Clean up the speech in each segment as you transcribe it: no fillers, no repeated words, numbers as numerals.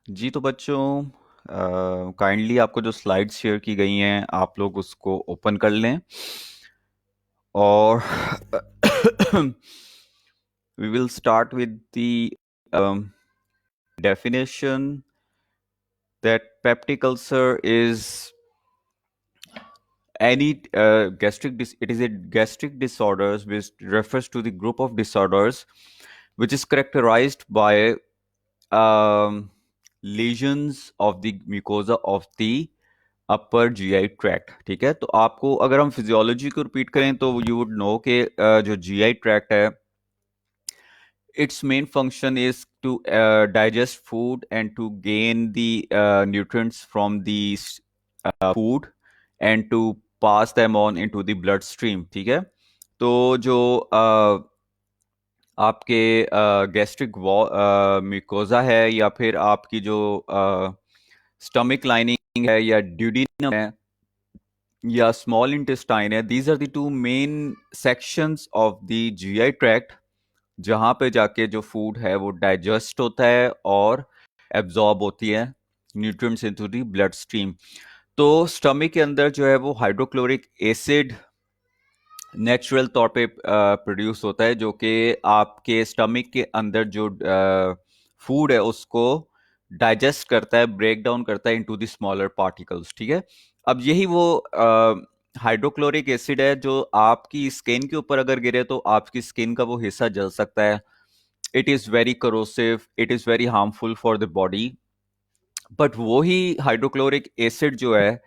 जी तो बच्चों, काइंडली आपको जो स्लाइड्स शेयर की गई हैं आप लोग उसको ओपन कर लें और we will start with the definition that peptic ulcer is any it is a gastric disorders which refers to the group of disorders which is characterized by um, lesions of the mucosa of the upper GI tract. ठीक है, तो आपको अगर हम physiology को repeat करें तो you would know कि जो जीआई ट्रैक्ट है, its main function is to digest food and to gain the nutrients from the food and to pass them on into the blood stream। ठीक है, तो जो आपके गैस्ट्रिक म्यूकोजा है या फिर आपकी जो स्टमक लाइनिंग है या ड्यूडिनम है या स्मॉल इंटेस्टाइन है, these are the two main sections of the GI tract जहां पे जाके जो फूड है वो डाइजेस्ट होता है और एब्जॉर्ब होती है nutrients into the blood stream. तो स्टमक के अंदर जो है वो हाइड्रोक्लोरिक एसिड नेचुरल तौर पे प्रोड्यूस होता है, जो कि आपके स्टमक के अंदर जो फूड है उसको डाइजेस्ट करता है, ब्रेक डाउन करता है इनटू द स्मॉलर पार्टिकल्स। ठीक है, अब यही वो हाइड्रोक्लोरिक एसिड है जो आपकी स्किन के ऊपर अगर गिरे तो आपकी स्किन का वो हिस्सा जल सकता है। It is very corrosive, it is very harmful for the body. But वो ही हाइड्रोक्लोरिक एसिड जो है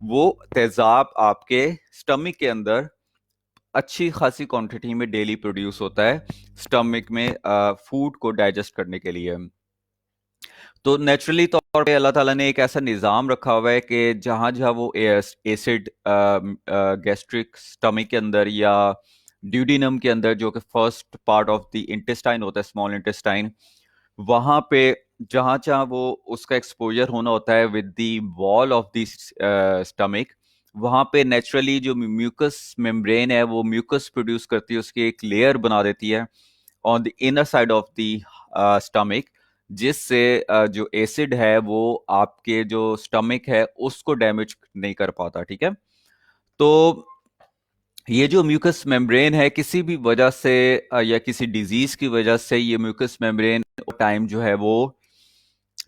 वो तेजाब आपके स्टमक के अंदर अच्छी खासी क्वांटिटी में डेली प्रोड्यूस होता है स्टमक में फूड को डाइजेस्ट करने के लिए। तो नेचुरली तौर पे अल्लाह ताला ने एक ऐसा निज़ाम रखा हुआ है कि जहां जहां वो एसिड गैस्ट्रिक स्टमक के अंदर या ड्यूडिनम के अंदर, जो कि first part of the intestine होता है, स्मॉल इंटेस्टाइन, वहां पे जहां जहां वो उसका एक्सपोजर होना होता है with the wall of the stomach, वहां पे नेचुरली जो म्यूकस मेम्ब्रेन है वो म्यूकस प्रोड्यूस करती है, उसकी एक लेयर बना देती है on the inner side of the stomach, जिससे जो एसिड है वो आपके जो स्टमक है उसको डैमेज नहीं कर पाता। ठीक है, तो ये जो म्यूकस मेम्ब्रेन है किसी भी वजह से या किसी डिजीज की वजह से ये म्यूकस मेम्ब्रेन टाइम जो है वो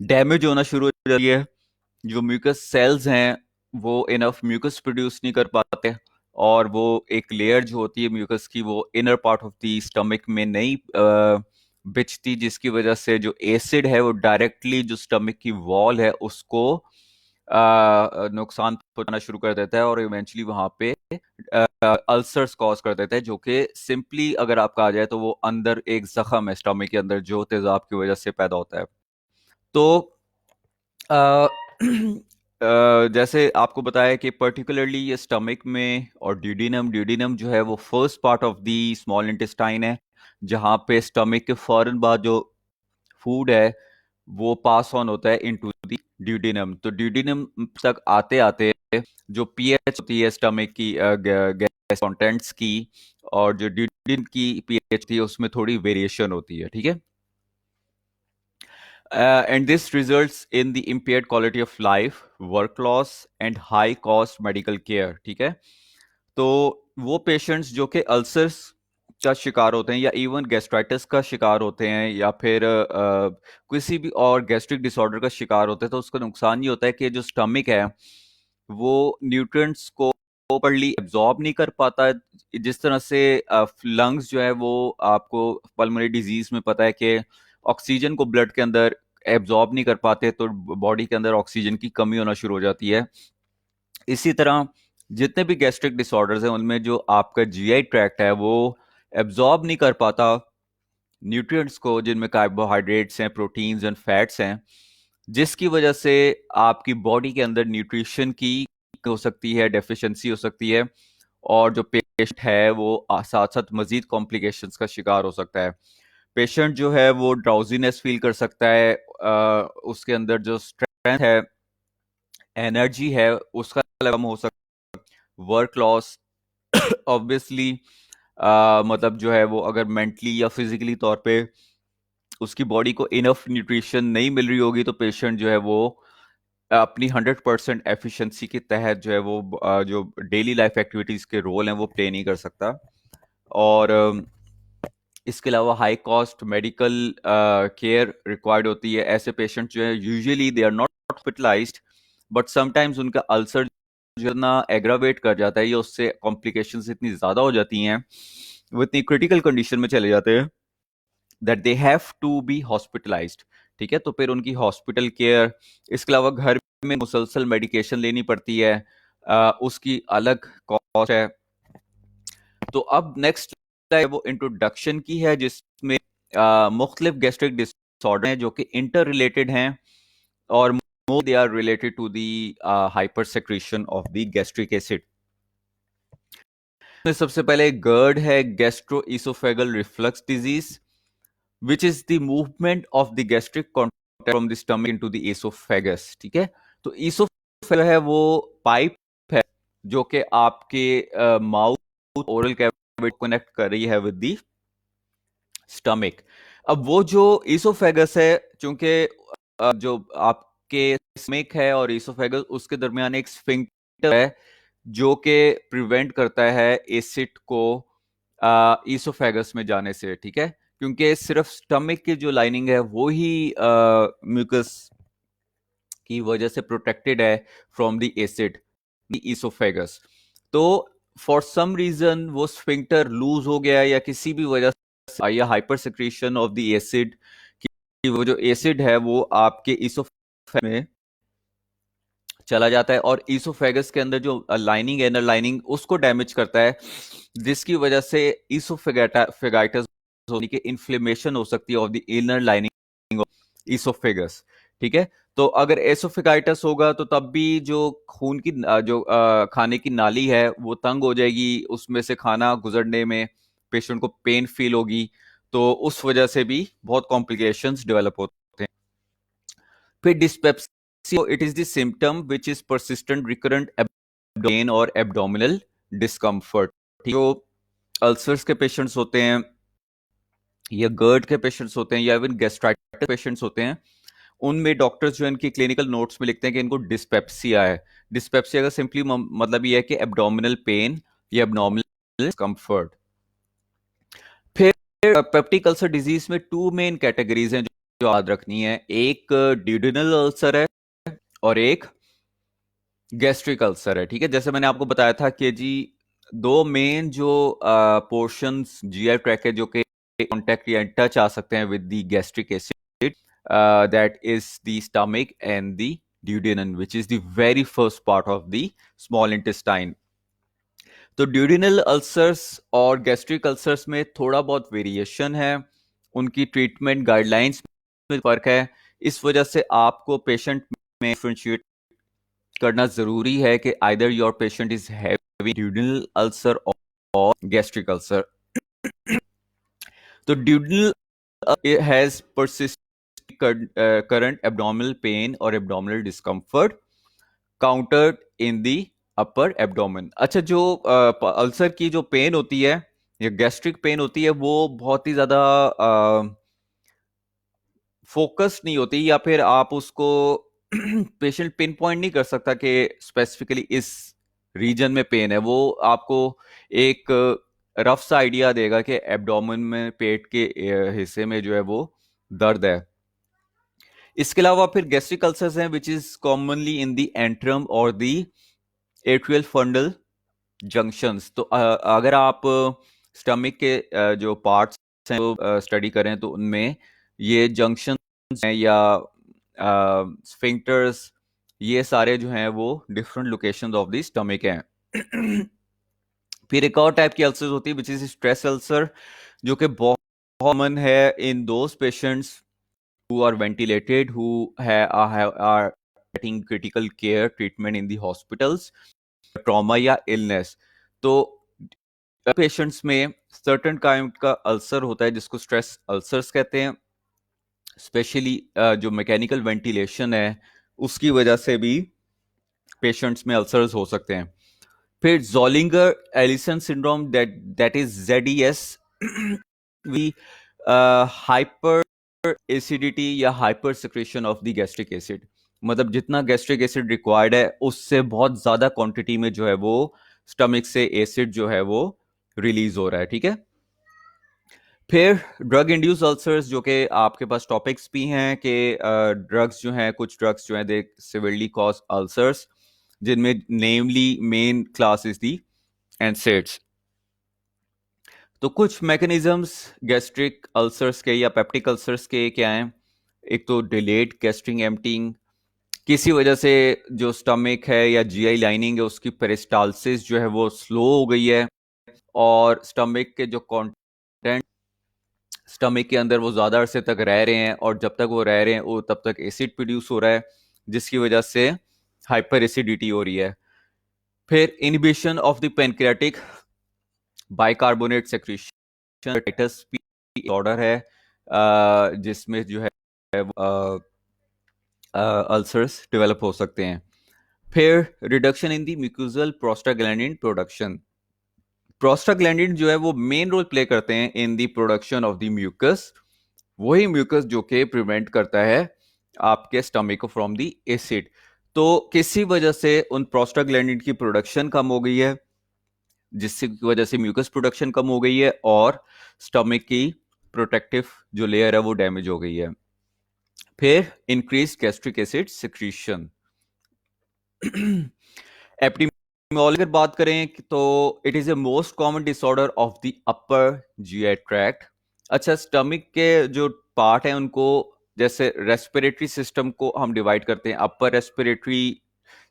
डैमेज होना शुरू हो जाती है। जो म्यूकस सेल्स हैं वो इनफ म्यूकस प्रोड्यूस नहीं कर पाते और वो एक लेयर जो होती है म्यूकस की वो inner part of the stomach में नहीं बिछती, जिसकी वजह से जो एसिड है वो डायरेक्टली जो स्टमक की वॉल है उसको नुकसान पहुंचाना शुरू कर देता है और इवेंचुअली वहां पे अल्सर्स कॉज कर देता है, जो कि सिंपली अगर आपका आ जाए तो वो अंदर एक जख्म है स्टमक के अंदर जो तेजाब की वजह से पैदा होता है। तो अ, जैसे आपको बताया कि पर्टिकुलरली ये स्टमक में और ड्यूडिनम ड्यूडिनम जो है वो first part of the small intestine है, जहाँ पे स्टमक के फौरन बाद जो फूड है वो पास ऑन होता है इनटू द ड्यूडिनम। तो ड्यूडिनम तक आते आते जो पीएच होती है स्टमक की गैस कंटेंट्स की और जो ड्यूडिन की पीएच होती है उसमें थोड़ी वेरिएशन होती है। ठीक है, and this results in the impaired quality of life, work loss and high cost medical care। ठीक है, तो वो पेशेंट्स जो कि अल्सर्स का शिकार होते हैं या इवन गैस्ट्राइटिस का शिकार होते हैं या फिर किसी भी और गैस्ट्रिक डिसऑर्डर का शिकार होते हैं, तो उसका नुकसान ये होता है कि जो स्टमक है वो न्यूट्रिएंट्स को प्रॉपर्ली एब्जॉर्ब नहीं कर पाता। जिस तरह से लंग्स जो है वो आपको पल्मोनरी डिजीज में पता है कि ऑक्सीजन को ब्लड के अंदर एब्जॉर्ब नहीं कर पाते, तो बॉडी के अंदर ऑक्सीजन की कमी होना शुरू हो जाती है। इसी तरह जितने भी गैस्ट्रिक डिसऑर्डर्स हैं उनमें जो आपका जीआई ट्रैक्ट है वो एब्जॉर्ब नहीं कर पाता न्यूट्रिएंट्स को, जिनमें कार्बोहाइड्रेट्स हैं, प्रोटीन्स एंड फैट्स हैं, जिसकी वजह से आपकी बॉडी के अंदर न्यूट्रिशन की हो सकती है, डेफिशिएंसी हो सकती है और जो पेशेंट है वो साथ साथ मजीद कॉम्प्लिकेशंस का शिकार हो सकता है। पेशेंट जो है वो ड्राउजीनेस फील कर सकता है, उसके अंदर जो स्ट्रेंथ है, एनर्जी है, उसका कम हो सकता है, वर्क लॉस ऑब्वियसली मतलब जो है वो अगर मेंटली या फिजिकली तौर पे उसकी बॉडी को इनफ न्यूट्रिशन नहीं मिल रही होगी, तो पेशेंट जो है वो अपनी 100% एफिशिएंसी के तहत जो है वो जो डेली लाइफ एक्टिविटीज के रोल हैं वो प्ले नहीं कर सकता। और इसके अलावा high cost medical care required होती है। ऐसे पेशेंट जो है usually they are not hospitalised, but sometimes उनका अल्सर जो ना एग्रावेट कर जाता है, या उससे कॉम्प्लिकेशंस इतनी ज्यादा हो जाती हैं, वो इतनी क्रिटिकल कंडीशन में चले जाते हैं that they have to be hospitalised. ठीक है, तो फिर उनकी हॉस्पिटल केयर, इसके अलावा घर में मुसलसल मेडिकेशन लेनी पड़ती है, उसकी अलग कॉस्ट है। तो अब नेक्स्ट है वो इंट्रोडक्शन की है, जिसमें मुख्तलिफ गैस्ट्रिक डिसऑर्डर हैं जो कि इंटर रिलेटेड हैं, और more they are related to the hyper secretion of the gastric acid. सबसे पहले गर्ड है gastro oesophageal reflux disease, which is the movement of the gastric content from the stomach into the oesophagus. ठीक है, तो oesophagus है वो pipe है जो कि आपके माउथ ओरल कैविटी कनेक्ट कर रही है विद द स्टमक। अब वो जो इसोफेगस है, चूंकि जो आपके स्टमक है और इसोफेगस, उसके दरमियान एक स्फिंक्टर है जो कि प्रिवेंट करता है एसिड को इसोफेगस में जाने से। ठीक है, क्योंकि सिर्फ स्टमक की जो लाइनिंग है वो ही म्यूकस की वजह से प्रोटेक्टेड है फ्रॉम द एसिड इसोफेगस। तो फॉर सम रीजन वो स्फिंक्टर लूज हो गया, या किसी भी वजह से, या hyper secretion of the acid, कि वो जो एसिड है वो आपके इसोफेगस में चला जाता है, और इसोफेगस के अंदर जो लाइनिंग है, इनर लाइनिंग, उसको डैमेज करता है, जिसकी वजह से इसोफेगाइटिस होने की इन्फ्लेमेशन हो सकती है of the inner lining of oesophagus. ठीक है, तो अगर एसोफेगाइटिस होगा तो तब भी जो खून की जो खाने की नाली है वो तंग हो जाएगी, उसमें से खाना गुजरने में पेशेंट को पेन फील होगी, तो उस वजह से भी बहुत कॉम्प्लिकेशंस डेवलप होते हैं। फिर dyspepsia, it is the symptom which is persistent recurrent pain और एब्डोमिनल डिस्कम्फर्ट। जो अल्सर्स के पेशेंट्स होते हैं, या गर्ड के पेशेंट्स होते हैं, या इवन गैस्ट्राइटिस पेशेंट्स होते हैं, उनमें डॉक्टर्स जो इनकी क्लिनिकल नोट्स में लिखते हैं कि इनको डिस्पेप्सिया है। डिस्पेप्सिया का सिंपली मतलब ये है कि एब्डोमिनल पेन या एब्डोमिनल डिस्कम्फर्ट। फिर पेप्टिक अल्सर डिजीज में टू मेन कैटेगरीज हैं जो याद रखनी है, एक ड्यूडेनल अल्सर है और एक गैस्ट्रिक अल्सर है। ठीक है, जैसे मैंने आपको बताया था कि जी दो मेन जो पोर्शंस जीआई ट्रैक है जो कि कांटेक्ट या टच आ सकते हैं with the gastric acid, that is the stomach and the duodenum, which is the very first part of the small intestine. तो ड्यूडिनल अल्सर्स और गैस्ट्रिक अल्सर्स में थोड़ा बहुत वेरिएशन है, उनकी ट्रीटमेंट गाइडलाइंस में फर्क है। इस वजह से आपको पेशेंट में डिफरेंशिएट करना जरूरी है कि either your patient is having duodenal ulcer और गैस्ट्रिक अल्सर। तो duodenal has persistent current abdominal pain or abdominal discomfort countered in the upper abdomen. अच्छा, जो अल्सर की जो पेन होती है या गैस्ट्रिक पेन होती है वो बहुत ही ज्यादा फोकस नहीं होती, या फिर आप उसको पेशेंट पिन पॉइंट नहीं कर सकता कि स्पेसिफिकली इस रीजन में पेन है। वो आपको एक रफ सा आइडिया देगा कि एब्डोमेन में, पेट के हिस्से में जो है वो दर्द है। इसके अलावा फिर गैस्ट्रिक अल्सर्स हैं which is commonly in the antrum और दी एट्रियल फंडल जंक्शंस। तो अगर आप स्टमक के जो पार्ट्स हैं वो स्टडी करें तो उनमें ये जंक्शंस हैं या स्फिंक्टर्स, ये सारे जो हैं वो different locations of the stomach हैं। फिर एक और टाइप की अल्सर्स होती है विच इज स्ट्रेस अल्सर, जो कि बहुत कॉमन है in those patients who are ventilated, who are getting critical care treatment in the hospitals, trauma या illness। तो पेशेंट्स में सर्टेन काइंड का अल्सर होता है जिसको स्ट्रेस अल्सर्स कहते हैं, स्पेशली जो मैकेनिकल वेंटिलेशन है उसकी वजह से भी पेशेंट्स में अल्सर्स हो सकते हैं। फिर Zollinger Ellison syndrome, that is ZES, we hyper acidity या hyper secretion of the gastric acid, मतलब जितना गैस्ट्रिक एसिड रिक्वायर्ड है उससे बहुत ज्यादा क्वांटिटी में जो है वो स्टमक से एसिड जो है वो रिलीज हो रहा है, ठीक है। फिर ड्रग इंड्यूस अल्सर्स, जो कि आपके पास टॉपिक्स भी हैं कि ड्रग्स जो हैं, कुछ ड्रग्स जो हैं दे सिवियरली कॉज अल्सर्स, जिनमें namely main class is the NSAIDs. तो कुछ मैकेनिज्म्स गैस्ट्रिक अल्सर्स के या पेप्टिक अल्सर्स के क्या हैं। एक तो डिलेड गैस्ट्रिक एम्पटिंग, किसी वजह से जो स्टमक है या जीआई लाइनिंग है उसकी पेरिस्टालसिस जो है वो स्लो हो गई है, और स्टमक के जो कंटेंट स्टमक के अंदर वो ज़्यादा अरसे तक रह रहे हैं, और जब तक वो रह रहे हैं वो तब तक एसिड प्रोड्यूस हो रहा है, जिसकी वजह से हाइपर एसिडिटी हो रही है। फिर inhibition of the pancreatic bicarbonate secretion order है, जिसमें जो है अल्सर्स डेवलप हो सकते हैं। फिर reduction in the mucosal prostaglandin production, prostaglandin जो है वो मेन रोल प्ले करते हैं in the production of the mucus, वही म्यूकस जो कि प्रिवेंट करता है आपके स्टमक को फ्रॉम दी एसिड। तो किसी वजह से उन प्रोस्टाग्लैंडिन की प्रोडक्शन कम हो गई है, जिसकी वजह से म्यूकस प्रोडक्शन कम हो गई है, और स्टमक की प्रोटेक्टिव जो लेयर है वो डैमेज हो गई है। फिर increase gastric acid secretion. Epidemiology अगर बात करें तो it is a most common disorder of the upper GI tract. अच्छा, स्टमक के जो पार्ट हैं उनको, जैसे रेस्पिरेटरी सिस्टम को हम डिवाइड करते हैं अपर रेस्पिरेटरी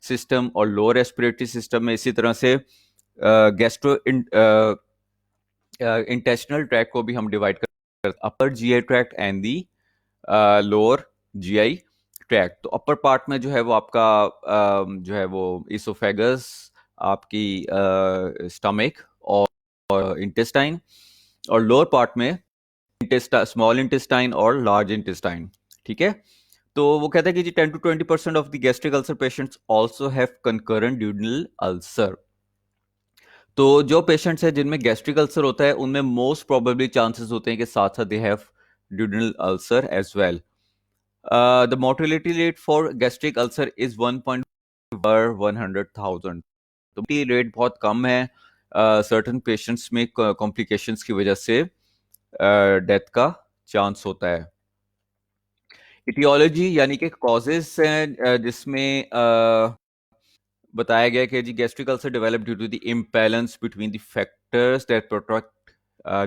सिस्टम और लोअर रेस्पिरेटरी सिस्टम में, इसी तरह से गैस्ट्रो इंटेस्टिनल ट्रैक्ट को भी हम डिवाइड करते हैं upper GI tract and the lower GI tract. तो अपर पार्ट में जो है वो आपका जो है वो इसोफेगस, आपकी स्टमक और इंटेस्टाइन, और लोअर पार्ट में स्मॉल इंटेस्टाइन और लार्ज इंटेस्टाइन, ठीक है। तो वो कहता है कि जी 10 to 20% of the gastric ulcer patients also have concurrent duodenal ulcer. तो जो पेशेंट्स हैं जिनमें गैस्ट्रिक अल्सर होता है उनमें मोस्ट प्रोबेबली चांसेस होते हैं कि साथ साथ they have duodenal ulcer as well. The mortality rate for gastric ulcer is 1.5 per 100,000। तो रेट बहुत कम है सर्टन पेशेंट्स में कॉम्प्लिकेशंस की वजह से डेथ का चांस होता है। इटियोलॉजी यानी कि कॉजेस हैं जिसमें बताया गया कि जी gastric ulcer develop due to the imbalance between the factors that protect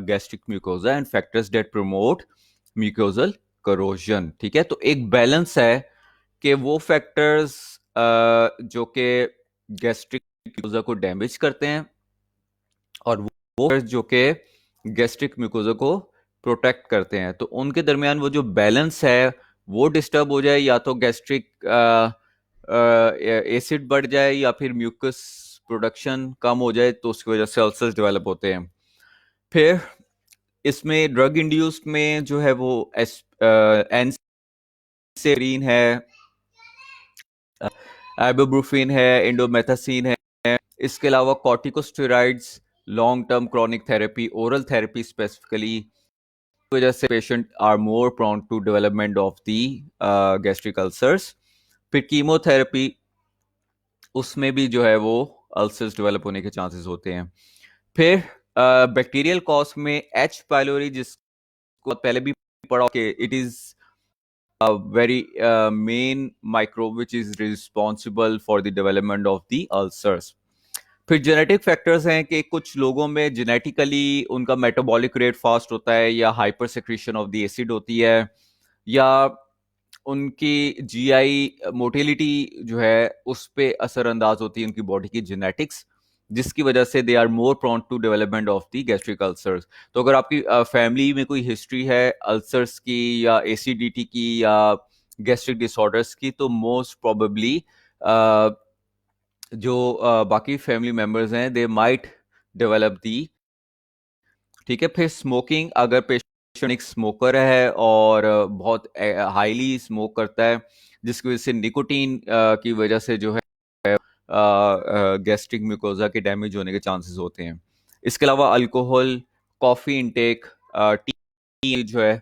gastric mucosa and factors that promote mucosal corrosion, ठीक है। तो एक बैलेंस है कि वो फैक्टर्स जो कि गैस्ट्रिक म्यूकोजा को डैमेज करते हैं, और वो जो कि गैस्ट्रिक म्यूकोजा को प्रोटेक्ट करते हैं, तो उनके दरमियान वो जो बैलेंस है वो डिस्टर्ब हो जाए, या तो गैस्ट्रिक एसिड बढ़ जाए या फिर म्यूकस प्रोडक्शन कम हो जाए, तो उसकी वजह से अल्सर्स डेवलप होते हैं। फिर इसमें ड्रग इंड्यूस्ड में जो है वो एनसेरीन है, आइबुप्रोफेन है, इंडोमेथासिन है, इसके अलावा corticosteroids, long term chronic therapy, oral therapy specifically वजह से patient are more prone to development of the gastric ulcers. फिर कीमोथेरेपी, उसमें भी जो है वो अल्सर्स डेवलप होने के चांसेस होते हैं। फिर बैक्टीरियल कॉज में एच पाइलोरी, जिसको पहले भी पढ़ा कि it is very main microbe which is responsible for the development of the ulcers। फिर जेनेटिक फैक्टर्स हैं कि कुछ लोगों में जेनेटिकली उनका मेटाबॉलिक रेट फास्ट होता है, या hyper secretion of the acid होती है, या उनकी जीआई मोटिलिटी जो है उस पे असरअंदाज होती है उनकी बॉडी की जेनेटिक्स, जिसकी वजह से they are more prone to development of the gastric ulcers. तो अगर आपकी फैमिली में कोई हिस्ट्री है अल्सर्स की या एसिडिटी की या गैस्ट्रिक डिसऑर्डर्स की, तो मोस्ट प्रोबेबली जो बाकी फैमिली मेंबर्स हैं दे माइट डेवलप दी, ठीक है। फिर स्मोकिंग, अगर पेशेंट एक स्मोकर है और बहुत हाईली स्मोक करता है, जिसकी वजह से निकोटीन की वजह से जो है गैस्ट्रिक म्यूकोजा के डैमेज होने के चांसेस होते हैं। इसके अलावा अल्कोहल, कॉफी इनटेक, टी जो है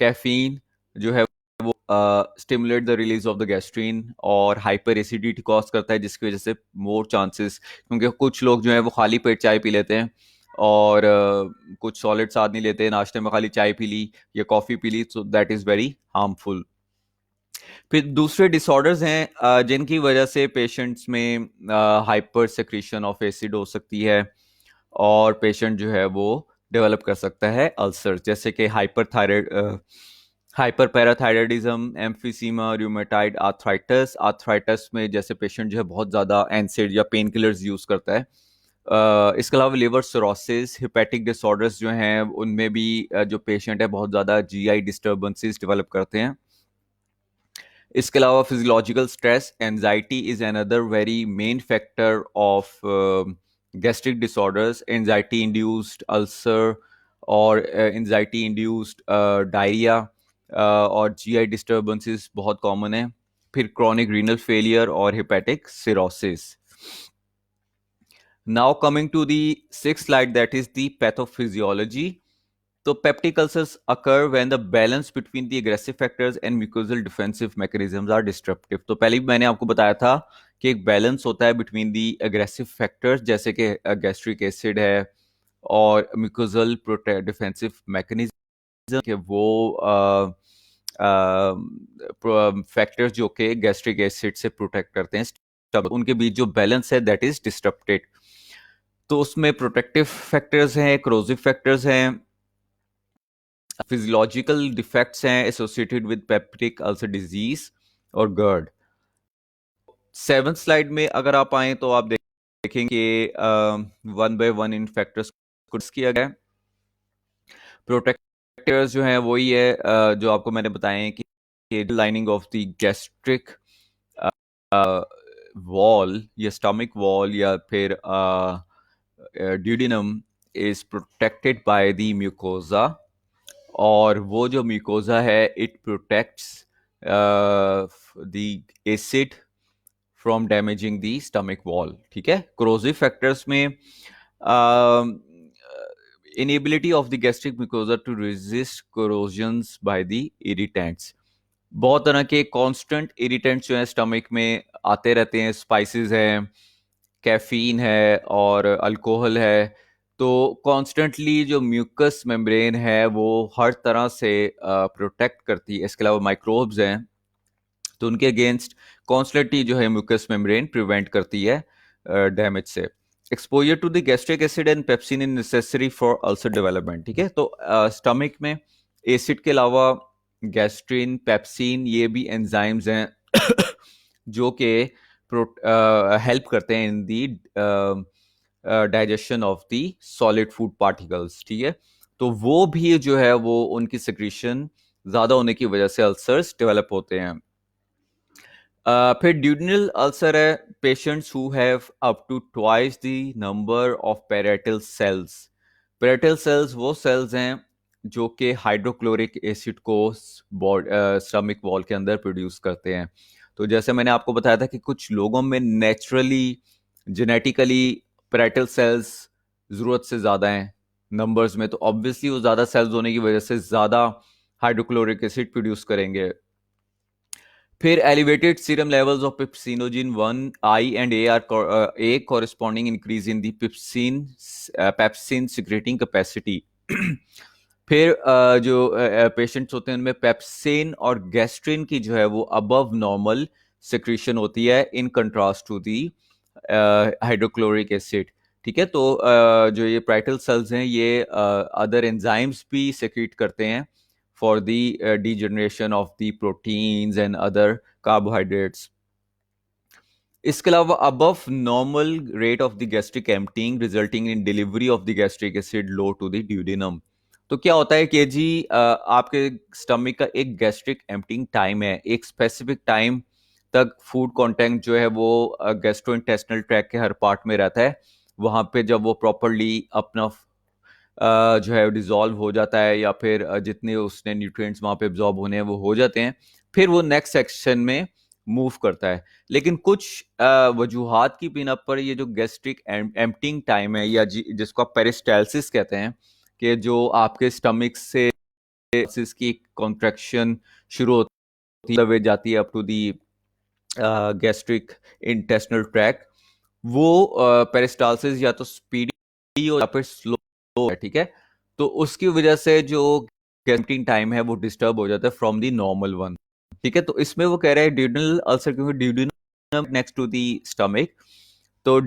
कैफीन जो है वो stimulate the release of the gastrin और हाइपर एसिडिटी कॉज करता है, जिसकी वजह से मोर चांसेस, क्योंकि कुछ लोग जो है वो खाली पेट चाय पी लेते हैं और कुछ सॉलिड साथ नहीं लेते, नाश्ते में खाली चाय पी ली या कॉफ़ी पी ली, so that is very harmful. फिर दूसरे डिसऑर्डर्स हैं जिनकी वजह से पेशेंट्स में हाइपर सेक्रीशन ऑफ एसिड हो सकती है और पेशेंट जो है वो डेवलप कर सकता है अल्सर, जैसे कि hyper parathyroidism, emphysema, rheumatoid arthritis. Arthritis में जैसे पेशेंट जो है बहुत ज़्यादा एनसेड या पेन किलर्स यूज़ करता है। इसके अलावा लिवर सिरोसिस, हिपेटिक डिसऑर्डर्स जो हैं उनमें भी जो पेशेंट है बहुत ज़्यादा जीआई डिस्टर्बेंसेस डेवलप करते हैं। इसके अलावा physiological stress, anxiety is another very main factor of gastric disorders. Anxiety induced ulcer और एंजाइटी इंड्यूस्ड डायरिया और जीआई डिस्टर्बेंसेस बहुत कॉमन है। फिर क्रॉनिक रीनल फेलियर और hepatic cirrhosis. Now coming to the sixth slide, that is the pathophysiology. तो peptic ulcers occur when the balance between the aggressive factors and mucosal defensive mechanisms are disruptive. तो पहले भी मैंने आपको बताया था कि एक बैलेंस होता है बिटवीन द एग्रेसिव फैक्टर्स, जैसे कि गैस्ट्रिक एसिड है, और म्यूकोजल डिफेंसिव मैकेनिज्म के वो फैक्टर्स जो कि गैस्ट्रिक एसिड से प्रोटेक्ट करते हैं, तब उनके बीच जो बैलेंस है दैट इज डिस्टर्प्टेड। तो उसमें प्रोटेक्टिव फैक्टर्स हैं, क्रोजिव फैक्टर्स हैं, फिजियोलॉजिकल डिफेक्ट्स हैं associated with peptic ulcer disease और गर्ड। सेवंथ स्लाइड में अगर आप आए तो आप देखेंगे one by one in factors को किया गया है। प्रोटेक्टर्स जो हैं वही है जो आपको मैंने बताए हैं कि lining of the gastric wall या स्टमक वॉल या फिर duodenum is protected by the mucosa, और वो जो म्यूकोजा है it protects the acid from damaging the stomach wall. ठीक है। क्रोजिव फैक्टर्स में inability of the gastric mucosa to resist corrosions by the irritants. बहुत तरह के कांस्टेंट इरिटेंट्स जो है स्टमक में आते रहते हैं, स्पाइसेस हैं, कैफीन है और अल्कोहल है। तो कॉन्स्टेंटली जो म्यूकस मेम्ब्रेन है वो हर तरह से प्रोटेक्ट करती है। इसके अलावा माइक्रोब्स हैं तो उनके अगेंस्ट कॉन्स्टेंटली जो है म्यूकस मेम्ब्रेन प्रिवेंट करती है डैमेज से। Exposure to the gastric acid and pepsin is necessary for ulcer development. ठीक है। तो स्टमक में एसिड के अलावा गैस्ट्रिन, पेप्सिन, ये भी एंजाइम्स हैं जो कि हेल्प करते हैं in the digestion of the solid food particles. ठीक है। तो वो भी जो है वो उनकी सिक्रीशन ज़्यादा होने की वजह से अल्सर्स डेवलप होते हैं। फिर ड्यूडिनल अल्सर है patients who have up to twice the number of parietal cells. Parietal cells वो सेल्स हैं जो कि हाइड्रोक्लोरिक एसिड को स्टमक वॉल के अंदर प्रोड्यूस करते हैं। तो जैसे मैंने आपको बताया था कि कुछ लोगों में नेचुरली जेनेटिकली पेराइटल सेल्स ज़रूरत से ज़्यादा हैं नंबर्स में, तो ऑब्वियसली वो ज़्यादा सेल्स होने की वजह से ज़्यादा हाइड्रोक्लोरिक एसिड प्रोड्यूस करेंगे। फिर elevated serum levels of pepsinogen 1 I and a are a corresponding increase in the pepsin secreting capacity. फिर जो पेशेंट्स होते हैं उनमें पेप्सिन और गैस्ट्रिन की जो है वो अबव नॉर्मल सिक्रीशन होती है in contrast to the hydrochloric acid. ठीक है। तो जो ये पेराइटल सेल्स हैं ये अदर एंजाइम्स भी सेक्रेट करते हैं for the degeneration of the proteins and other carbohydrates. इसके अलावा above normal rate of the gastric emptying resulting in delivery of the gastric acid low to the duodenum. तो क्या होता है कि जी आपके स्टमक का एक गैस्ट्रिक एम्प्टिंग टाइम है, एक स्पेसिफिक टाइम तक फूड कंटेंट जो है वो गैस्ट्रोइंटेस्टिनल ट्रैक्ट के हर पार्ट में रहता है। वहाँ पे जब वो प्रॉपरली अपना जो है डिज़ोल्व हो जाता है या फिर जितने उसने न्यूट्रिएंट्स वहाँ पे एब्जॉर्ब होने हैं वो हो जाते हैं, फिर वो नेक्स्ट सेक्शन में मूव करता है। लेकिन कुछ वजूहात की बिना पर ये जो गैस्ट्रिक एम्प्टिंग टाइम है या जिसको आप पेरिस्टाल्सिस कहते हैं, कि जो आपके स्टमक से इसकी कॉन्ट्रैक्शन शुरू होती है, वे जाती है up to the gastric intestinal tract. वो पेरिस्टालसिस या तो स्पीडी या फिर स्लो है, ठीक है। तो उसकी वजह से जो गैस्ट्रिक टाइम है वो डिस्टर्ब हो जाता है फ्रॉम दी नॉर्मल वन, ठीक है। तो इसमें वो कह रहे हैं ड्यूडेनल अल्सर, क्योंकि duodenum next to the stomach, तो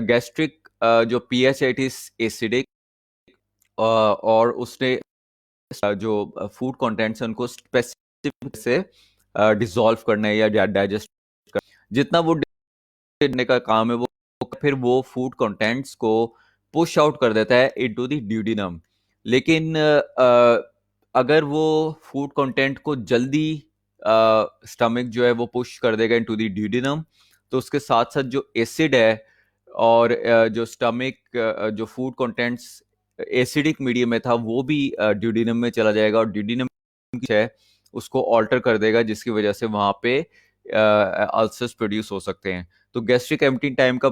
गैस्ट्रिक जो पीएच है इट इज एसिडिक, और उसने जो फूड कंटेंट्स हैं उनको स्पेसिफिक से डिसॉल्व करना है या डाइजेस्ट करना, जितना वो करने का काम है वो फिर वो फूड कंटेंट्स को पुश आउट कर देता है इनटू द ड्यूडिनम। लेकिन अगर वो फूड कंटेंट को जल्दी स्टमक जो है वो पुश कर देगा इनटू द ड्यूडिनम, तो उसके साथ साथ जो एसिड है और जो स्टमक जो फूड कंटेंट्स एसिडिक मीडियम में था वो भी ड्यूडिनम में चला जाएगा, और ड्यूडिनम है उसको ऑल्टर कर देगा, जिसकी वजह से वहां पे अल्सर्स प्रोड्यूस हो सकते हैं। तो गैस्ट्रिक एम्प्टी टाइम का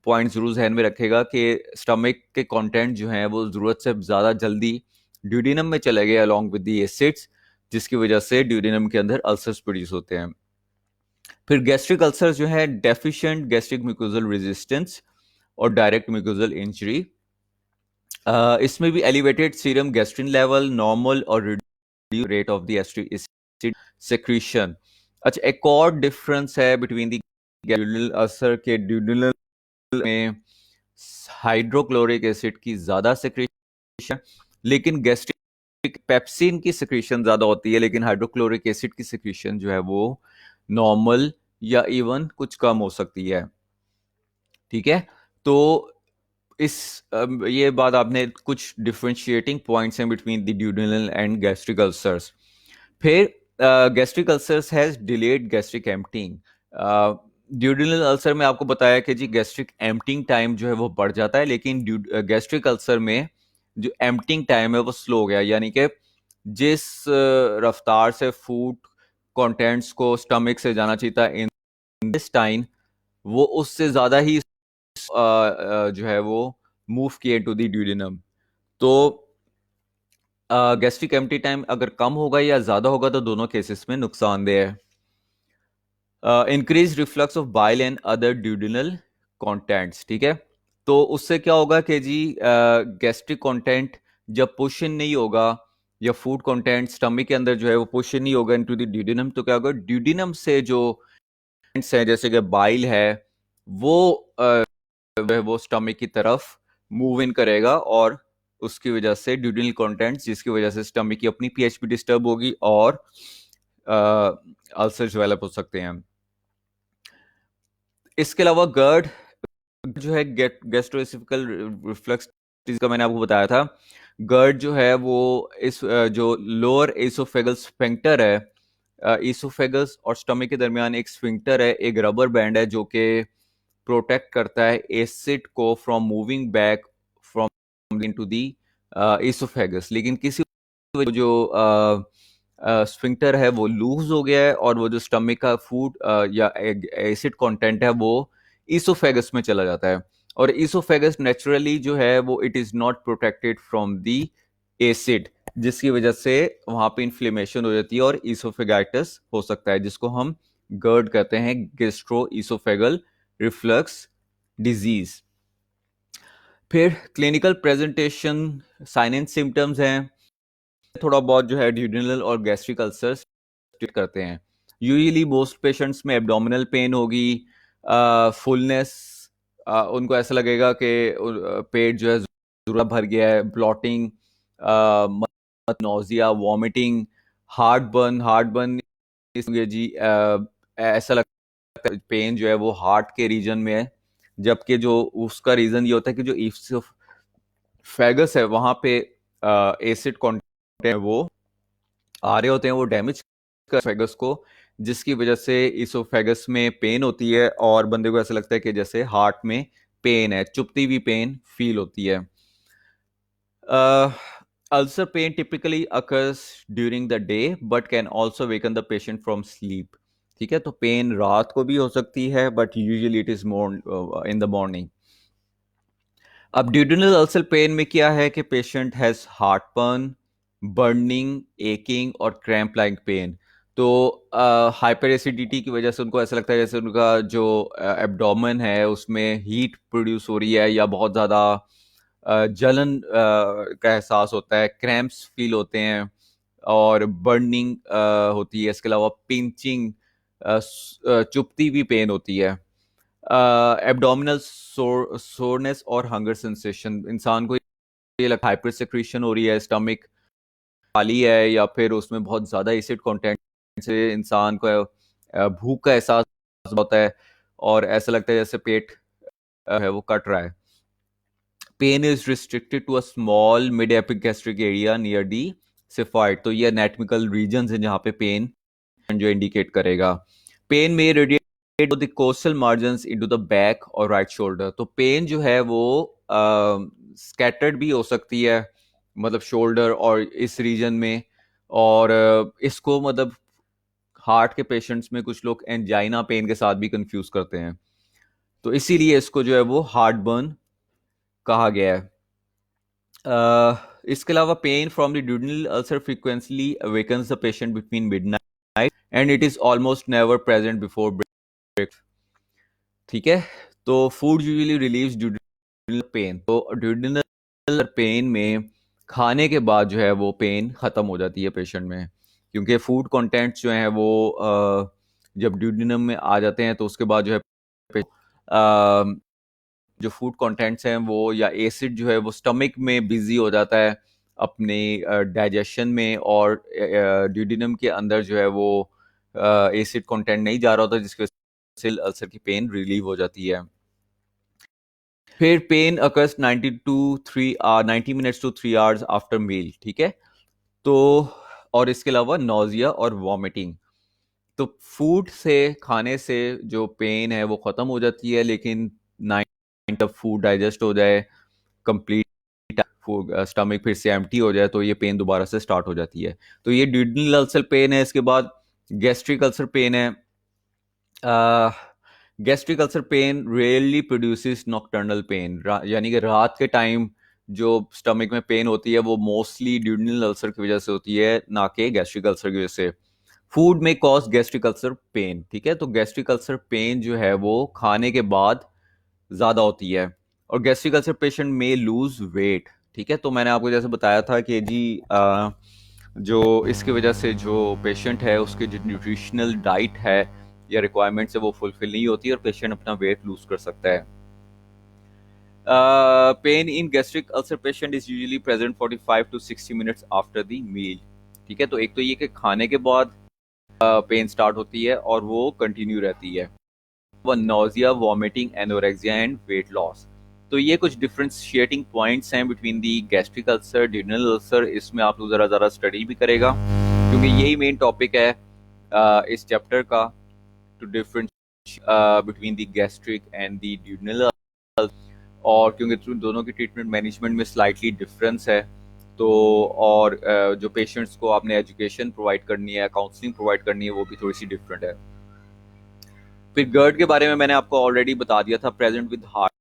पॉइंट जरूर ध्यान में रखेगा कि स्टमक के कंटेंट जो हैं वो जरूरत से ज़्यादा जल्दी ड्यूडिनम में चले गए अलॉन्ग विद द एसिड्स, जिसकी वजह से ड्यूडिनम के अंदर अल्सर्स प्रोड्यूस होते हैं। फिर गैस्ट्रिक अल्सर जो है डेफिशिएंट गैस्ट्रिक म्यूकोजल रेजिस्टेंस और डायरेक्ट म्यूकोजल इंजरी, इसमें भी elevated serum gastrin level, normal और reduce rate of the acid secretion. अच्छा, एक और डिफरेंस है बिटवीन द ड्यूडिनल अल्सर के ड्यूडिनल में हाइड्रोक्लोरिक एसिड की ज्यादा सेक्रीशन, लेकिन गैस्ट्रिक पेप्सिन की सेक्रीशन ज्यादा होती है, लेकिन हाइड्रोक्लोरिक एसिड की सेक्रीशन जो है वो नॉर्मल या इवन कुछ कम हो सकती है, ठीक है। तो इस ये बात आपने कुछ डिफरेंशिएटिंग पॉइंट्स हैं between the duodenal and gastric ulcers. फिर gastric ulcers has delayed gastric emptying. Duodenal ulcer में आपको बताया कि जी गैस्ट्रिक एम्पटिंग टाइम जो है वो बढ़ जाता है, लेकिन गैस्ट्रिक अल्सर में जो एम्पटिंग टाइम है वो स्लो हो गया, यानी कि जिस रफ्तार से फूड कंटेंट्स को स्टमक से जाना चाहिए था इन दिस टाइम, वो उससे ज्यादा ही जो है वो मूव किए टू दी ड्यूडिनम। तो गैस्ट्रिक एम्प्टी टाइम अगर कम होगा या ज्यादा होगा तो दोनों केसेस में नुकसानदेह है। Increase reflux of bile and other duodenal contents, ठीक है। तो उससे क्या होगा कि जी गैस्ट्रिक कंटेंट जब पुश इन नहीं होगा, या फूड कंटेंट स्टमक के अंदर जो है वो पुश इन नहीं होगा इनटू द ड्यूडिनम, तो क्या होगा ड्यूडिनम से जो है जैसे कि बाइल है वो वो स्टमक की तरफ मूव इन करेगा, और उसकी वजह से ड्यूडिनल कंटेंट्स, जिसकी वजह से स्टमक की अपनी पीएच भी डिस्टर्ब होगी और अल्सर डेवलप हो सकते हैं। इसके अलावा गर्ड जो है गैस्ट्रोएसिफिकल रिफ्लक्स का मैंने आपको बताया था। गर्ड जो है वो इस जो लोअर एसोफेगल स्फिंक्टर है, ईसोफेगस और स्टमक के दरमियान एक स्फिंक्टर है, एक रबर बैंड है जो कि प्रोटेक्ट करता है एसिड को from moving back from into the oesophagus. लेकिन किसी जो स्फिंक्टर है वो लूज हो गया है, और वो जो स्टमक का फूड या एसिड कंटेंट है वो ईसोफेगस में चला जाता है, और ईसोफेगस नेचुरली जो है वो it is not protected from the acid, जिसकी वजह से वहां पे इन्फ्लेमेशन हो जाती है और ईसोफेगाइटिस हो सकता है, जिसको हम गर्ड कहते हैं, गैस्ट्रो ईसोफेगल रिफ्लक्स डिजीज। फिर clinical presentation sign and symptoms हैं, थोड़ा बहुत जो है ड्यूडिनल और गैस्ट्रिक अल्सर्स करते हैं। यूजुअली मोस्ट पेशेंट्स में एब्डोमिनल पेन होगी, फुलनेस, उनको ऐसा लगेगा कि पेट जो है जरूर भर गया है, bloating, nausea, vomiting, heartburn जी, ऐसा लगता है पेन जो है वो हार्ट के रीजन में है, जबकि जो उसका रीजन ये होता है कि जो ईसोफेगस है वहां पे एसिड कंटेंट वो आ रहे होते हैं, वो डैमेज कर ईसोफेगस को, जिसकी वजह से ईसोफेगस में पेन होती है और बंदे को ऐसा लगता है कि जैसे हार्ट में पेन है, चुभती हुई पेन फील होती है। Ulcer pain typically occurs during the day but can also waken the patient from sleep, ठीक है। तो पेन रात को भी हो सकती है but usually it is more in the morning. अब ड्यूडिनल अल्सर पेन में क्या है कि patient has heartburn, burning, aching और क्रैम्प लाइक पेन। तो हाइपर एसिडिटी की वजह से उनको ऐसा लगता है जैसे उनका जो एब्डोमेन है उसमें हीट प्रोड्यूस हो रही है, या बहुत ज़्यादा जलन का एहसास होता है, क्रैम्प्स फील होते हैं और बर्निंग होती है। इसके अलावा पिंचिंग, चुभती भी पेन होती है। एब्डोमिनल सोरनेस और हंगर सेंसेशन, इंसान को ये लगता है हाइपर सेक्रीशन हो रही है, स्टमक खाली है, या फिर उसमें बहुत ज़्यादा एसिड कंटेंट से इंसान को भूख का एहसास होता है और ऐसा लगता है जैसे पेट है वो कट रहा है। Pain is restricted to a small mid epigastric area near the xiphoid. तो ये एनाटॉमिकल रीजन है जहाँ पे पेन जो इंडिकेट करेगा। पेन में radiate the coastal margins into the back और राइट शोल्डर। तो पेन जो है वो स्कैटर्ड भी हो सकती है, मतलब शोल्डर और इस रीजन में। और इसको मतलब हार्ट के पेशेंट्स में कुछ लोग एंजाइना पेन के साथ भी कंफ्यूज करते हैं, तो इसीलिए इसको जो है वो हार्ट बर्न कहा गया है। इसके अलावा pain from the duodenal ulcer frequently awakens the patient between midnight and it is almost never present before break. ठीक है, तो food usually relieves duodenal pain. तो ड्यूडेनल पेन में खाने के बाद जो है वो पेन खत्म हो जाती है पेशेंट में, क्योंकि फूड कंटेंट्स जो हैं वो जब ड्यूडेनम में आ जाते हैं तो उसके बाद जो है जो फूड कंटेंट्स हैं वो, या एसिड जो है वो स्टमक में बिजी हो जाता है अपने डाइजेशन में, और ड्यूडेनम के अंदर जो है वो एसिड कंटेंट नहीं जा रहा होता, जिसकी वजह से अल्सर की पेन रिलीव हो जाती है। फिर pain occurs 90 minutes to 3 hours after meal. ठीक है, तो और इसके अलावा नोजिया और वॉमिटिंग। तो फूड से, खाने से जो पेन है वो खत्म हो जाती है, लेकिन 9 तक फूड डाइजेस्ट हो जाए कंप्लीट, स्टमक फिर से एम्प्टी हो जाए, तो ये पेन दोबारा से स्टार्ट हो जाती है। तो ये ड्यूडेनल अल्सर पेन है। इसके बाद गैस्ट्रिक अल्सर पेन है। Gastric ulcer pain rarely produces nocturnal pain, यानी कि रात के टाइम जो स्टमक में पेन होती है वो मोस्टली ड्यूडेनल अल्सर की वजह से होती है, ना कि गैस्ट्रिक अल्सर की वजह से। फूड में कॉज गैस्ट्रिक अल्सर पेन। ठीक है, तो गैस्ट्रिक अल्सर पेन जो है वो खाने के बाद ज़्यादा होती है, और गैस्ट्रिक अल्सर पेशेंट में लूज वेट। ठीक है, तो मैंने आपको जैसे बताया था कि जी जो इसकी वजह से जो पेशेंट है उसकी जो न्यूट्रिशनल डाइट है या रिक्वायरमेंट्स है वो फुलफिल नहीं होती और पेशेंट अपना वेट लूज कर सकता है। Pain in gastric ulcer patient is usually present 45 to 60 minutes after the meal. ठीक है, तो एक तो ये कि खाने के बाद पेन स्टार्ट होती है और वो कंटिन्यू रहती है। वो nausea, vomiting, anorexia and weight loss. तो ये कुछ डिफरेंशिएटिंग पॉइंट्स हैं between the gastric ulcer, duodenal ulcer. इसमें आप लोग ज़रा ज़रा स्टडी भी करेगा, क्योंकि यही मेन टॉपिक है इस चैप्टर का, to different between the gastric and the duodenal. और क्योंकि दोनों की ट्रीटमेंट मैनेजमेंट में स्लाइटली डिफरेंस है, तो और जो पेशेंट्स को आपने एजुकेशन प्रोवाइड करनी है, काउंसलिंग प्रोवाइड करनी है, वो भी थोड़ी सी डिफरेंट है। फिर गर्ड के बारे में मैंने आपको ऑलरेडी बता दिया था, present with heart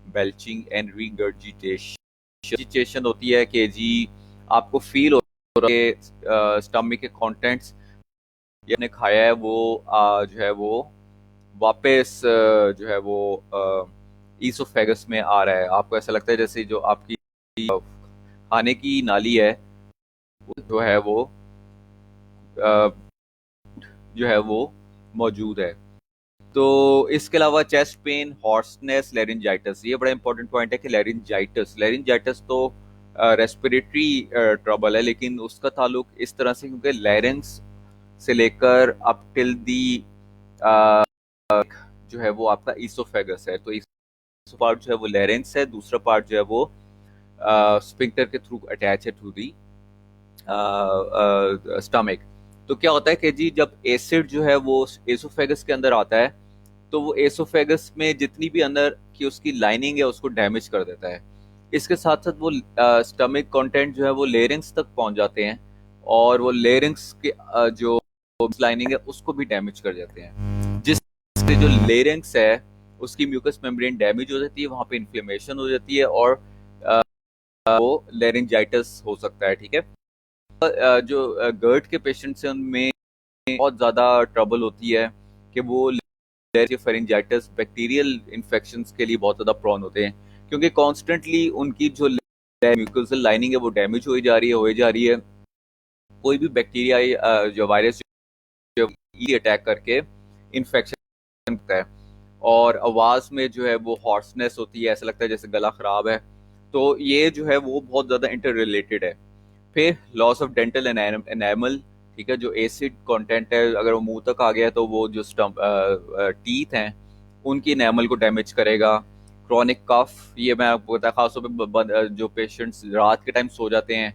belching and regurgitation होती है कि जी आपको फील हो रहा है स्टमक के कंटेंट्स ये आपने खाया है वो जो है वो वापस जो है वो ईसोफेगस में आ रहा है। आपको ऐसा लगता है जैसे जो आपकी खाने की नाली है जो है वो जो है वो मौजूद है। तो इसके अलावा चेस्ट पेन, हॉर्सनेस, लेरिंजाइटिस, ये बड़ा इंपॉर्टेंट पॉइंट है कि लेरिंजाइटिस तो रेस्पिरेटरी ट्रबल है, लेकिन उसका ताल्लुक इस तरह से क्योंकि लैरिंग्स से लेकर अप टिल दी जो है वो आपका ईसोफेगस है। तो इस पार्ट जो है वो लैरिंग्स है, दूसरा पार्ट जो है वो स्फिंक्टर के थ्रू अटैच है टू दी स्टमक। तो क्या होता है कि जी जब एसिड जो है वो एसोफेगस के अंदर आता है, तो वो एसोफेगस में जितनी भी अंदर की उसकी लाइनिंग है उसको डैमेज कर देता है। इसके साथ साथ वो स्टमक कंटेंट जो है वो लेरिंग्स तक पहुंच जाते हैं, और वो लेरिंग्स के जो लाइनिंग है उसको भी डैमेज कर जाते हैं, जिससे जो लेरिंग्स है उसकी म्यूकस मेम्ब्रेन डैमेज हो जाती है, वहां पे इन्फ्लेमेशन हो जाती है और वो लेरिंजाइटिस हो सकता है। ठीक है, जो GERD के पेशेंट्स हैं उनमें बहुत ज़्यादा ट्रबल होती है कि वो फेरिंजाइटिस बैक्टीरियल इन्फेक्शंस के लिए बहुत ज़्यादा प्रोन होते हैं, क्योंकि कॉन्स्टेंटली उनकी जो म्यूकोसल लाइनिंग है वो डैमेज हो जा रही है। कोई भी बैक्टीरिया जो वायरस जो अटैक करके इन्फेक्शन करता है, और आवाज़ में जो है वो हॉर्सनेस होती है, ऐसा लगता है जैसे गला ख़राब है। तो ये जो है वो बहुत ज़्यादा इंटर रिलेटेड है। फिर लॉस ऑफ डेंटल एनामल, ठीक है, जो एसिड कंटेंट है अगर वो मुंह तक आ गया है तो वो जो स्टम्प टीथ हैं उनकी एनामल को डैमेज करेगा। क्रॉनिक कफ, ये मैं आपको बताया खासतौर पे जो पेशेंट्स रात के टाइम सो जाते हैं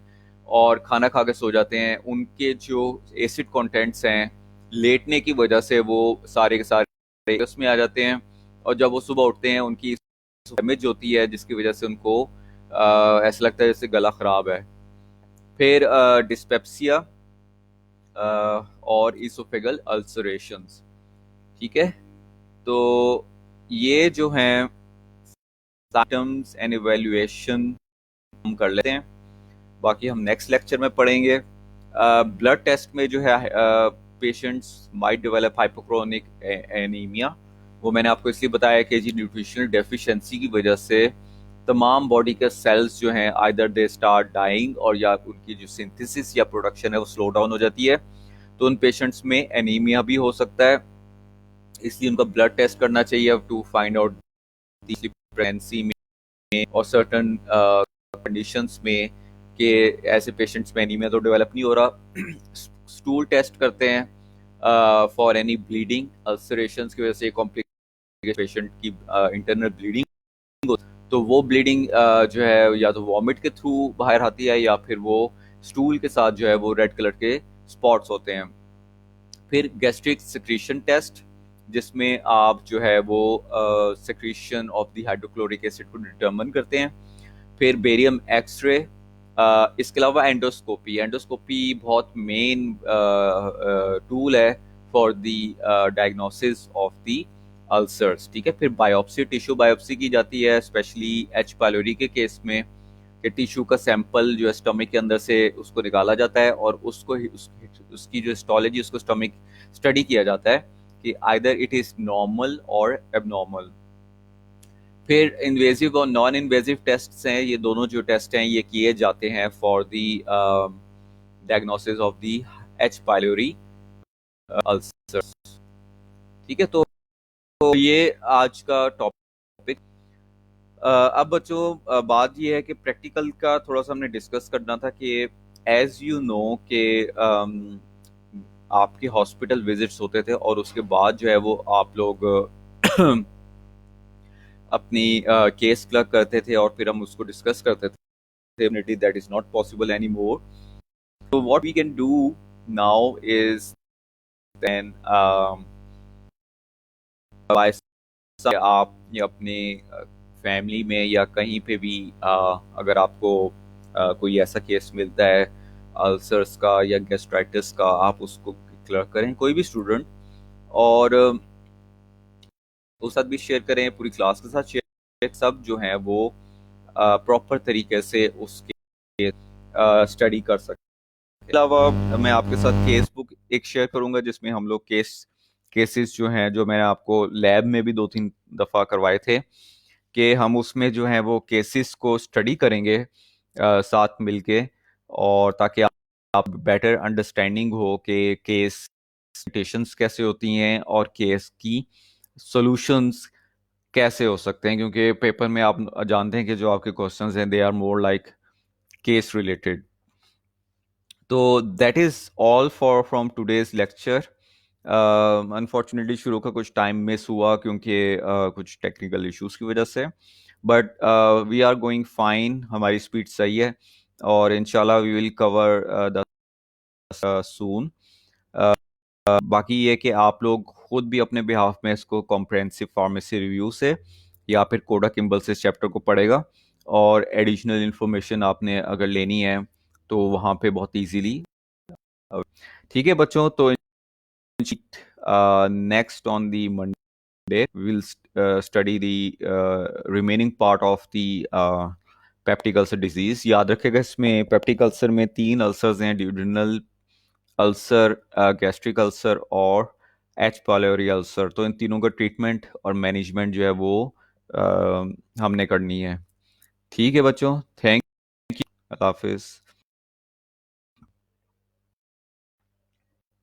और खाना खा के सो जाते हैं, उनके जो एसिड कंटेंट्स हैं लेटने की वजह से वो सारे के सारे उसमें आ जाते हैं, और जब वो सुबह उठते हैं उनकी डैमेज होती है जिसकी वजह से उनको ऐसा लगता है जैसे गला खराब है। फिर डिस्पेप्सिया और इसोफेगल अल्सरेशंस, ठीक है। तो ये जो हैं सिम्टम्स एंड इवैल्यूएशन हम कर लेते हैं, बाकी हम नेक्स्ट लेक्चर में पढ़ेंगे। ब्लड टेस्ट में जो है पेशेंट्स माइट डेवलप हाइपोक्रोनिक एनीमिया, वो मैंने आपको इसलिए बताया कि जी न्यूट्रिशनल डेफिशिएंसी की वजह से तमाम बॉडी के सेल्स जो हैं आइदर दे स्टार्ट डाइंग, और या उनकी जो सिंथेसिस या प्रोडक्शन है वो स्लो डाउन हो जाती है। तो उन पेशेंट्स में एनीमिया भी हो सकता है, इसलिए उनका ब्लड टेस्ट करना चाहिए टू फाइंड आउट प्रेगनेंसी में और सर्टन कंडीशंस में कि ऐसे पेशेंट्स में एनीमिया तो डेवलप नहीं हो रहा। स्टूल टेस्ट करते हैं फॉर एनी ब्लीडिंग, अल्सरेशंस की वजह से कॉम्प्लिकेशन पेशेंट की इंटरनल ब्लीडिंग, तो वो ब्लीडिंग जो है या तो वॉमिट के थ्रू बाहर आती है या फिर वो स्टूल के साथ जो है वो रेड कलर के स्पॉट्स होते हैं। फिर गैस्ट्रिक सिक्रीशन टेस्ट, जिसमें आप जो है वो secretion of the hydrochloric acid को डिटरमिन करते हैं। फिर बेरियम एक्सरे, इसके अलावा एंडोस्कोपी, एंडोस्कोपी बहुत मेन टूल है for the diagnosis of the ulcers, ठीक है। फिर बायोप्सी, टिश्यू बायोप्सी की जाती है स्पेशली एच पायलोरी के केस में, कि टिश्यू का सैंपल जो है स्टमक के अंदर से उसको निकाला जाता है और उसको उसकी जो हिस्टोलॉजी, उसको स्टमक स्टडी किया जाता है कि आइदर इट इज नॉर्मल और एबनॉर्मल। फिर इन्वेजिव और नॉन इन्वेजिव टेस्ट हैं, ये दोनों जो टेस्ट हैं ये किए जाते हैं for the diagnosis of the H pylori ulcers, ठीक है। तो ये आज का टॉपिक। अब बच्चों बात ये है कि प्रैक्टिकल का थोड़ा सा हमने डिस्कस करना था कि एज यू नो कि आपके हॉस्पिटल विजिट्स होते थे और उसके बाद जो है वो आप लोग अपनी केस क्लर्क करते थे और फिर हम उसको डिस्कस करते थे। That is not possible anymore. तो what we can do now is then आप अपने फैमिली में या कहीं पे भी अगर आपको कोई ऐसा केस मिलता है अल्सर्स का या गैस्ट्राइटिस का, आप उसको क्लियर करें, कोई भी स्टूडेंट, और उस साथ भी शेयर करें, पूरी क्लास के साथ शेयर, सब जो हैं वो प्रॉपर तरीके से उसके स्टडी कर सकते हैं। इसके अलावा मैं आपके साथ केस बुक एक शेयर करूंगा जिसमें हम लोग केसेस जो हैं, जो मैंने आपको लैब में भी 2-3 दफ़ा करवाए थे, कि हम उसमें जो हैं वो केसेस को स्टडी करेंगे साथ मिलके, और ताकि आप बेटर अंडरस्टैंडिंग हो कि केस presentations कैसे होती हैं और केस की सॉल्यूशंस कैसे हो सकते हैं, क्योंकि पेपर में आप जानते हैं कि जो आपके क्वेश्चंस हैं they are more like case related. तो that is all for from today's lecture. Unfortunately शुरू का कुछ टाइम मिस हुआ क्योंकि कुछ टेक्निकल इश्यूज की वजह से, but we are going fine, हमारी स्पीड सही है, और इंशाल्लाह we will cover the soon. बाकी ये कि आप लोग खुद भी अपने बिहाफ में इसको कॉम्प्रहेंसिव फार्मेसी रिव्यू से या फिर कोडा किम्बल से इस चैप्टर को पढ़ेगा, और एडिशनल इंफॉर्मेशन आपने अगर लेनी है तो वहाँ पे बहुत इजीली, ठीक है बच्चों। तो next on the Monday will study the remaining part of the peptic ulcer disease. याद रखेगा इसमें पेप्टिक अल्सर में 3 अल्सर्स हैं, ड्यूडेनल अल्सर, गैस्ट्रिक अल्सर और एच पाइलोरी अल्सर। तो इन तीनों का ट्रीटमेंट और मैनेजमेंट जो है वो हमने करनी है। ठीक है बच्चों, थैंक यू, अल्लाह हाफिज़।